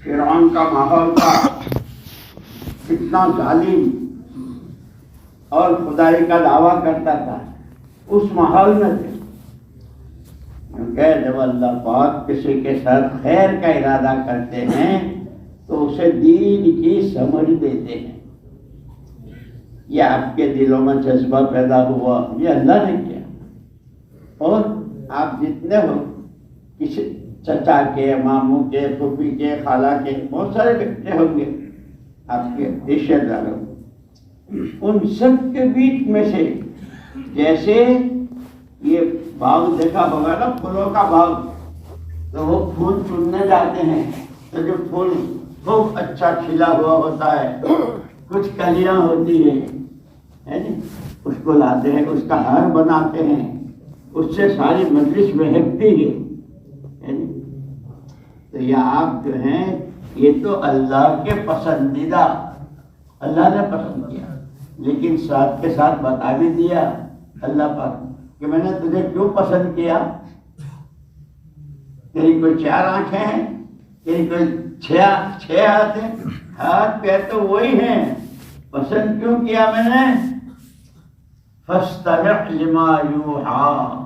فرعون کا ماحول تھا، کتنا ظالم اور خدائی کا دعویٰ کرتا تھا، اس ماحول میں تھے. کیونکہ جب اللہ پاک کسی کے ساتھ خیر کا ارادہ کرتے ہیں تو اسے دین کی سمجھ دیتے ہیں. یہ آپ کے دلوں میں جذبہ پیدا ہوا، یہ اللہ نے کیا. اور آپ جتنے ہو، کسی چچا کے، ماموں کے، پھوپھی کے، خالہ کے، بہت سارے بچے ہوں گے آپ کے رشتے دار، ان سب کے بیچ میں سے جیسے یہ باغ دیکھا ہوگا نا، پھولوں کا باغ، تو وہ پھول چننے جاتے ہیں تو جو پھول خوب اچھا کھلا ہوا ہوتا ہے، کچھ کلیاں ہوتی ہیں، اس کو لاتے ہیں، اس کا ہار بناتے ہیں، اس سے ساری مجلس مہکتی ہے. تو یہ آپ جو ہیں، یہ تو اللہ کے پسندیدہ، اللہ نے پسند کیا، لیکن ساتھ کے ساتھ بتا بھی دیا اللہ پاک کہ میں نے تجھے کیوں پسند کیا. تیری کوئی 4 آنکھیں ہیں، تیری کوئی 6 ہاتھ ہیں، ہاتھ پیر تو وہی ہیں، پسند کیوں کیا میں نے. فاستمع لما یوحیٰ،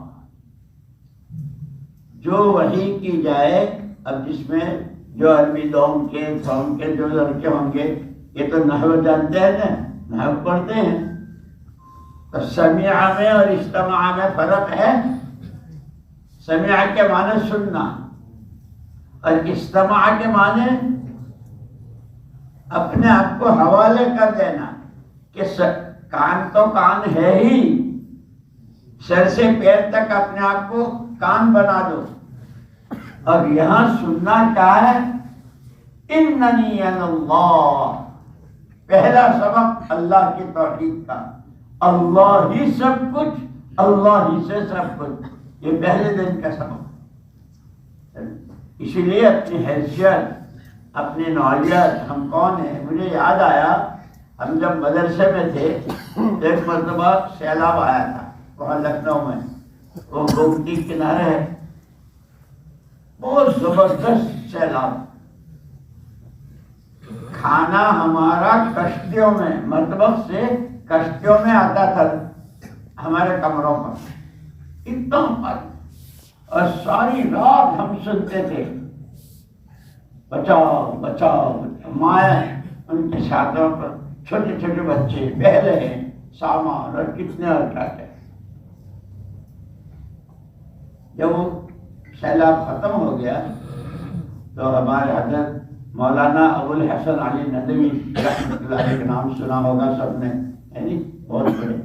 جو وحی کی جائے. اب جس میں جو عربی دوم کے قوم کے جو لڑکے ہوں گے، یہ تو نحو جانتے ہیں نا، نحو پڑھتے ہیں. تو سمع میں اور استماع میں فرق ہے. سمع کے معنی سننا، اور استماع کے معنی اپنے آپ کو حوالے کر دینا کہ کان تو کان ہے ہی، سر سے پیر تک اپنے آپ کو کان بنا دو. اور یہاں سننا کیا ہے؟ اننی انا اللہ. پہلا سبق اللہ کی توحید کا، اللہ ہی سب کچھ، اللہ ہی سے سب کچھ. یہ پہلے دن کا سبق. اسی لیے اپنی حیثیت، اپنی نوعیت، ہم کون ہیں. مجھے یاد آیا، ہم جب مدرسے میں تھے، ایک مرتبہ سیلاب آیا تھا وہاں لکھنؤ میں، وہ گومتی کنارے ہے، بہت زبردست سیلاب. کھانا ہمارا کشتیوں میں، مطبخ سے کشتیوں میں آتا تھا ہمارے کمروں پر، اتنا پانی. اور ساری رات ہم سنتے تھے بچاؤ بچاؤ. مائیں ان کے چھاتوں پر چھوٹے چھوٹے بچے بہ رہے ہیں، سامان اور کتنے اور کیا. جب وہ سیلاب ختم ہو گیا تو ہمارے حضرت مولانا ابو الحسن علی ندوی رحمۃ اللہ علیہ کا نام سنا ہوگا سب نے، یعنی بہت بڑے.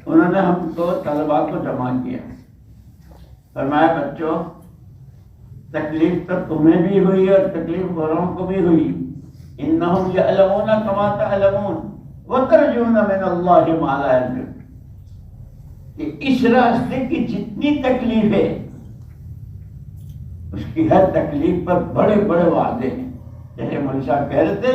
انہوں نے ہم کو طلباء کو جمع کیا، فرمایا بچوں، تکلیف تو تمہیں بھی ہوئی اور تکلیف غیروں کو بھی ہوئی. انہم یعلمون کما تعلمون وترجون من اللہ ما لا یرجون. کہ اس راستے کی جتنی تکلیف ہے، اس کی ہر تکلیف پر بڑے بڑے وعدے ہیں. جیسے مولوی صاحب کہہ رہے تھے،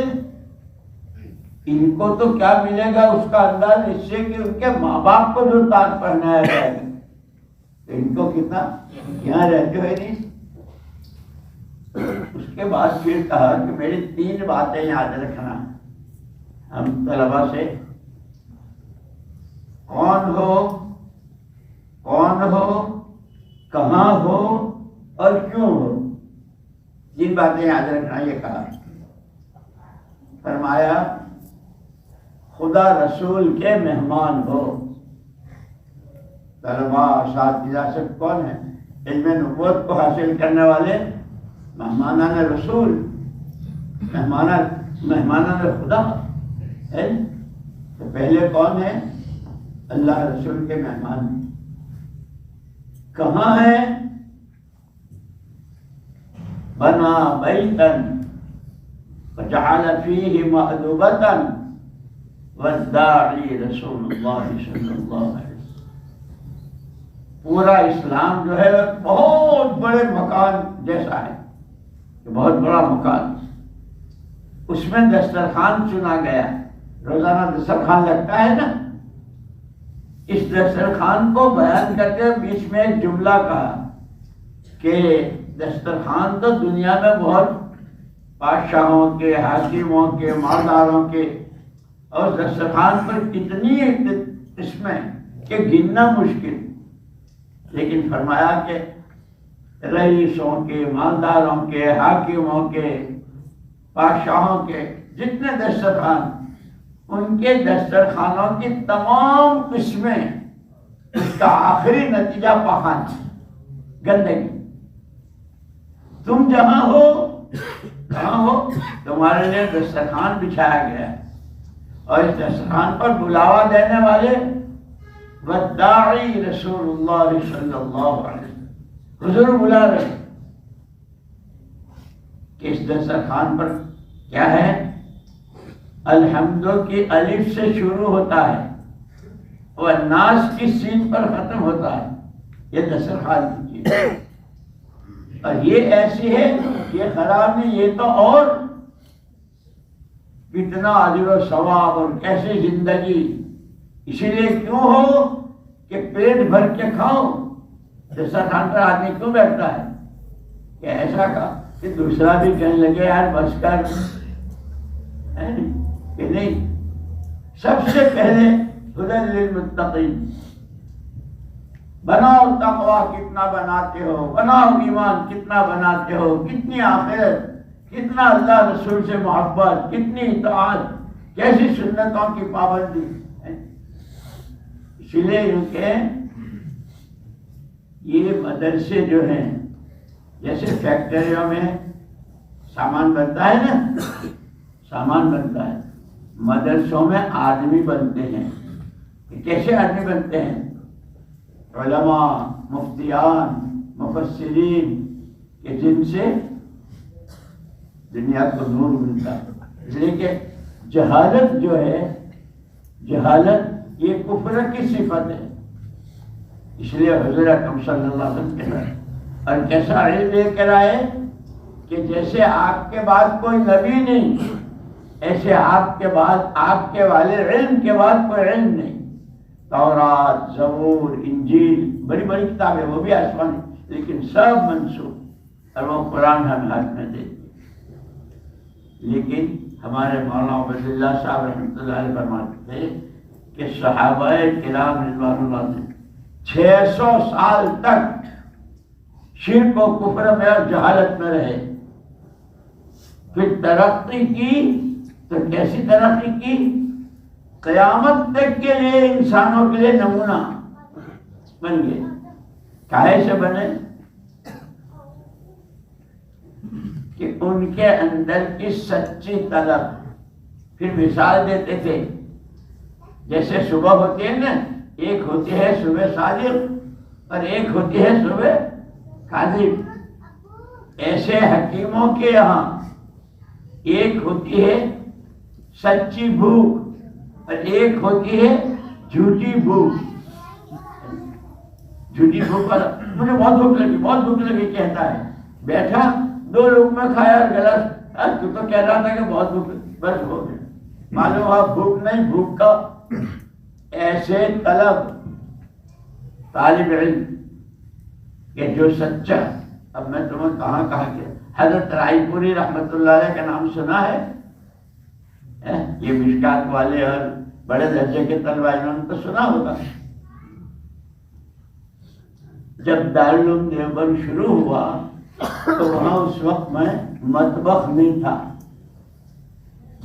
ان کو تو کیا ملے گا اس کا انداز اس سے کہ ان کے ماں باپ کو جو تاج پہنایا جائے گا، تو ان کو کتنا یہاں رہتے ہوئے نہیں. اس کے بعد پھر کہا کہ میری 3 باتیں یاد رکھنا. ہم طلبا سے کون ہو، کہاں ہو اور کیوں ہو، 3 باتیں یاد رکھنا. یہ کہا، فرمایا خدا رسول کے مہمان ہو. طلبا اساتذہ سب کون ہیں؟ علم نبوت کو حاصل کرنے والے مہمانان رسول، مہمانان خدا ہے. تو پہلے کون ہے؟ اللہ رسول کے مہمان. کہاں ہے؟ بنا بیتن وجعل فیہ مأدبتن والداعی رسول اللہ صلی اللہ علیہ وسلم. پورا اسلام جو ہے بہت بڑے مکان جیسا ہے، بہت بڑا مکان. اس میں دسترخوان چنا گیا. روزانہ دسترخوان لگتا ہے نا، اس دسترخوان کو بیان کرتے بیچ میں ایک جملہ کہا کہ دسترخوان تو دنیا میں بہت بادشاہوں کے، حاکموں کے، مالداروں کے، اور دسترخوان پر کتنی قسمیں کہ گننا مشکل، لیکن فرمایا کہ رئیسوں کے، مالداروں کے، حاکموں کے، بادشاہوں کے جتنے دسترخوان، ان کے دسترخوانوں کی تمام قسمیں، اس کا آخری نتیجہ پخان، گندگی۔ تم جہاں ہو، کہاں ہو، تمہارے لیے دسترخوان بچھایا گیا ہے، اور اس دسترخوان پر بلاوا دینے والے وداعی رسول اللہ صلی اللہ علیہ وسلم، حضور بلا رہے کہ اس دسترخوان پر کیا ہے؟ الحمد کی الف سے شروع ہوتا ہے اور الناس کی سین پر ختم ہوتا ہے، یہ دسترخوان کی چیز ہے۔ اور یہ ایسی ہے، یہ خراب نہیں، یہ تو اور کتنا اجر و ثواب اور کیسی زندگی۔ اسی لیے کیوں ہو کہ پیٹ بھر کے کھاؤ، دسترخوان پر آدمی کیوں بیٹھتا ہے؟ کہ ایسا کا کہ دوسرا بھی کہنے لگے یار بس کر، کہ نہیں، سب سے پہلے ہدی للمتقین، بناؤ تقوی کتنا بناتے ہو، بناؤ ایمان کتنا بناتے ہو، کتنی آخرت، کتنا اللہ رسول سے محبت، کتنی اطاعت، کیسی سنتوں کی پابندی۔ اسی لیے کہ یہ مدرسے جو ہیں، جیسے فیکٹریوں میں سامان بنتا ہے نا، سامان بنتا ہے، مدرسوں میں آدمی بنتے ہیں۔ کیسے آدمی بنتے ہیں؟ علماء، مفتیان، مفسرین، کہ جن سے دنیا کو نور ملتا ہے۔ اس لیے کہ جہالت جو ہے، جہالت یہ کفر کی صفت ہے۔ اس لیے حضور اکرم صلی اللہ علیہ وسلم کہہ رہے ہیں، اور کیسا علم لے کر آئے کہ جیسے آپ کے بعد کوئی نبی نہیں، ایسے آپ کے بعد، آپ کے والے علم کے بعد کوئی علم نہیں۔ تورات، زبور، انجیل، بڑی بڑی کتابیں، وہ بھی آسمانی، لیکن سب منسوخ، اور وہ قرآن ہم ہاتھ میں دے۔ لیکن ہمارے مولانا عبید اللہ صاحب رحمۃ اللہ علیہ فرماتے تھے کہ صحابہ کرام رضوان اللہ نے 600 سال تک شرک و کفر میں اور جہالت میں رہے، پھر ترقی کی، تو کیسی ترقی کی؟ قیامت تک کے لیے انسانوں کے لیے نمونہ بن گئے۔ کائے سے بنے؟ کہ ان کے اندر کی سچی طلب۔ پھر مثال دیتے تھے، جیسے صبح ہوتی ہے نا، ایک ہوتی ہے صبح صادق اور ایک ہوتی ہے صبح کاذب، ایسے حکیموں کے یہاں ایک ہوتی ہے سچی بھوک اور ایک ہوتی ہے جھوٹی بھوک۔ جھوٹی بھوک پر مجھے بہت بھوک لگی، بہت بھوک لگی کہتا ہے، بیٹھا 2 لقمے کھایا اور گلاس، تو کہہ رہا تھا کہ بہت بھوک، بس ہو گیا، معلوم ہوا بھوک نہیں، بھوک کا ایسے طلب طالب علم کہ جو سچا۔ اب میں تمہیں کہاں کہ حضرت رائے پوری رحمت اللہ علیہ کا نام سنا ہے؟ یہ مشکات والے اور بڑے درجے کے طلبہ، انہوں نے تو سنا ہوگا۔ جب دارالعلوم دیوبند شروع ہوا تو وہاں اس وقت میں مطبخ نہیں تھا،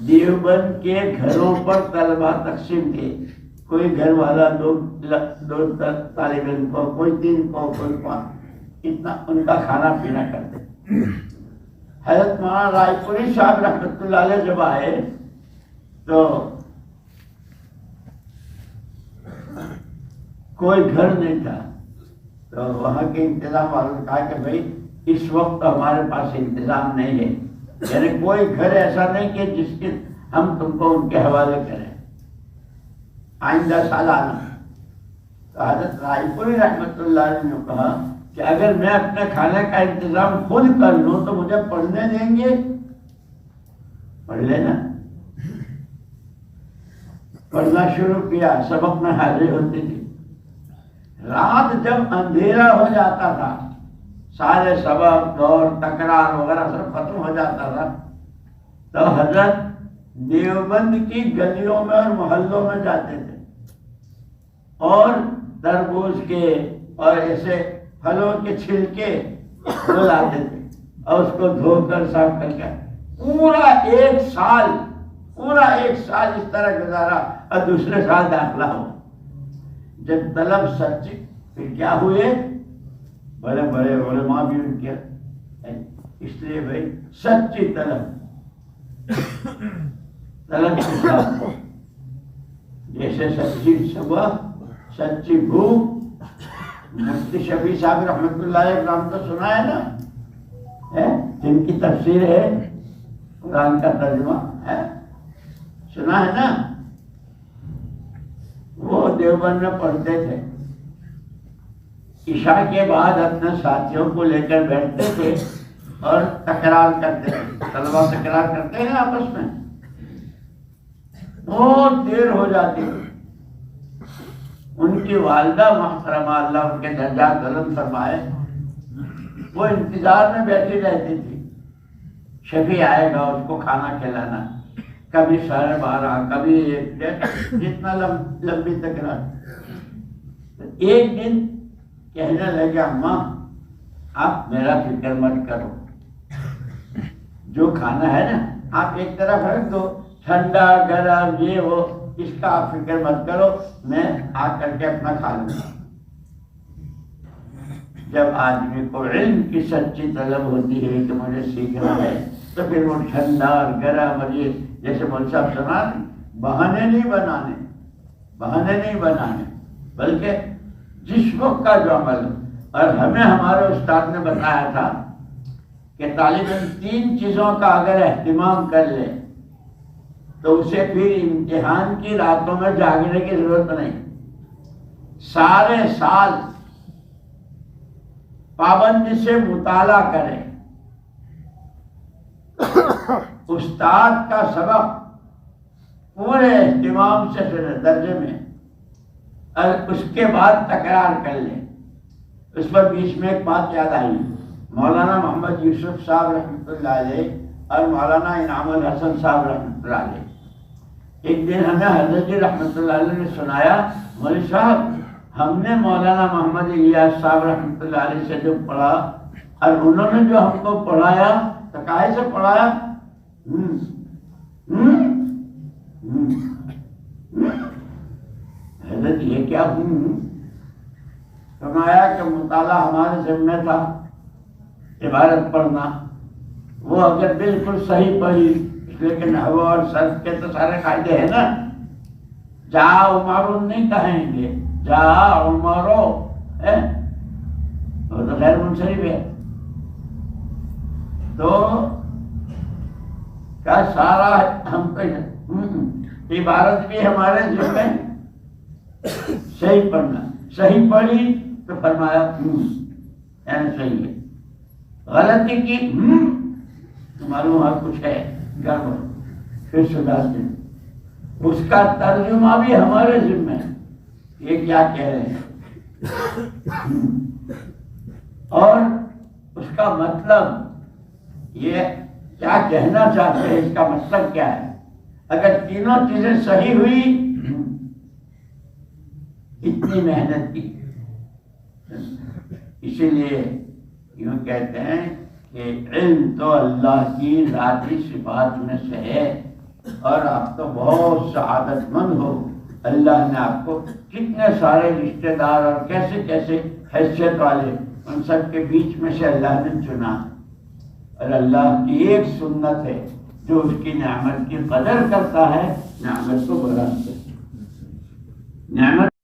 دیوبند کے گھروں پر طلبہ تقسیم تھے، کوئی گھر والا 2 طالب علم کو، کوئی 3 کو، کوئی 5، اتنا ان کا کھانا پینا کرتے۔ حضرت مولانا رائے پوری صاحب رحمۃ اللہ علیہ جب آئے تو کوئی گھر نہیں تھا، تو وہاں کے انتظام والوں نے کہا کہ بھائی اس وقت ہمارے پاس انتظام نہیں ہے، یعنی کوئی گھر ایسا نہیں کہ جس کے ہم تم کو ان کے حوالے کریں، آئندہ سال آنا۔ تو حضرت رائے پوری رحمۃ اللہ علیہ نے کہا کہ اگر میں اپنے کھانے کا انتظام خود کر لوں تو مجھے پڑھنے دیں گے؟ پڑھ لینا۔ پڑھنا شروع کیا، سبق میں حاضری ہوتی تھی۔ رات جب اندھیرا ہو جاتا تھا، سارے سبق دور تکرار وغیرہ سب ختم ہو جاتا تھا تو حضرت دیوبند کی گلیوں میں اور محلوں میں جاتے تھے اور تربوز کے اور ایسے پھلوں کے چھلکے وہ لاتے تھے اور اس کو دھو کر صاف کر کے پورا ایک سال اس طرح گزارا اور دوسرے سال داخلہ ہو. جب طلب سچی پھر کیا ہوئے بڑے بڑے علماء بھی ان کے اس لیے بھائی سچی طلب کے ساتھ جیسے سچی صبح سچی بھوک. مفتی شفیع صاحب رحمۃ اللہ علیہ نام تو سنا ہے نا, جن کی تفسیر ہے قرآن کا ترجمہ ہے, سنا ہے نا. وہ دیوبند میں پڑھتے تھے, عشاء کے بعد اپنے ساتھیوں کو لے کر بیٹھتے تھے اور تکرار کرتے تھے. طلبا تکرار کرتے ہیں آپس میں, بہت دیر ہو جاتی. ان کی والدہ محترمہ اللہ ان کے درجات بلند فرمائے, وہ انتظار میں بیٹھی رہتی تھی شفیع آئے گا اس کو کھانا کھلانا. کبھی 12:30 کبھی 1 جتنا لمبی تکرار. ایک دن کہنے لگے اماں آپ میرا فکر مت کرو, جو کھانا ہے نا آپ ایک طرف رکھ دو, ٹھنڈا گرم یہ وہ اس کا آپ فکر مت کرو, میں آ کر کے اپنا کھا لوں گا. جب آدمی کو علم کی سچی طلب ہوتی ہے کہ مجھے سیکھنا ہے تو پھر وہ ٹھنڈا اور گرم اور یہ جیسے مول صاحب سنا, بہانے نہیں بنانے بلکہ جس وقت کا جو عمل. اور ہمیں ہمارے استاد نے بتایا تھا کہ طالب علم 3 چیزوں کا اگر اہتمام کر لے تو اسے پھر امتحان کی راتوں میں جاگنے کی ضرورت نہیں. سارے سال پابندی سے مطالعہ کرے, استاد کا سبق پورے اہتمام سے سنے درجے میں, اور اس کے بعد تکرار کر لے. اس پر بیچ میں ایک بات یاد آئی. مولانا محمد یوسف صاحب رحمۃ اللہ علیہ اور مولانا انعام الحسن صاحب رحمۃ اللہ علیہ, ایک دن ہمیں حضرت جی رحمۃ اللہ علیہ نے سنایا, مولوی صاحب ہم نے مولانا محمد الیاس صاحب رحمۃ اللہ علیہ سے جو پڑھا اور انہوں نے جو ہم کو پڑھایا تو کاہے سے پڑھایا. حضرت یہ کیا فرمایا کہ مطالعہ ہمارے ذمہ تھا, عبارت پڑھنا. وہ اگر بالکل صحیح پڑھی, لیکن نحو اور صرف کے تو سارے قاعدے ہیں نا. جا عمر نہیں کہیں گے, جا عمرو, وہ تو غیر منصرف ہے. تو کیا سارا ہم کو عبارت بھی ہمارے ذمہ, صحیح پڑھنا. صحیح پڑھی تو فرمایا یعنی صحیح ہے, غلطی کی معلوم وہاں کچھ ہے گڑبڑ, پھر سدھار دیں. اس کا ترجمہ بھی ہمارے ذمہ ہے, یہ کیا کہہ رہے ہیں اور اس کا مطلب یہ کیا کہنا چاہتے ہیں, اس کا مطلب کیا ہے. اگر تینوں چیزیں صحیح ہوئی, اتنی محنت کی. اسی لیے یوں کہتے ہیں کہ علم تو اللہ کی ذاتی صفات میں سے ہے, اور آپ تو بہت سعادت مند ہو. اللہ نے آپ کو کتنے سارے رشتہ دار اور کیسے کیسے حیثیت والے, ان سب کے بیچ میں سے اللہ نے چنا. اور اللہ کی ایک سنت ہے, جو اس کی نعمت کی قدر کرتا ہے نعمت کو برابر. نعمت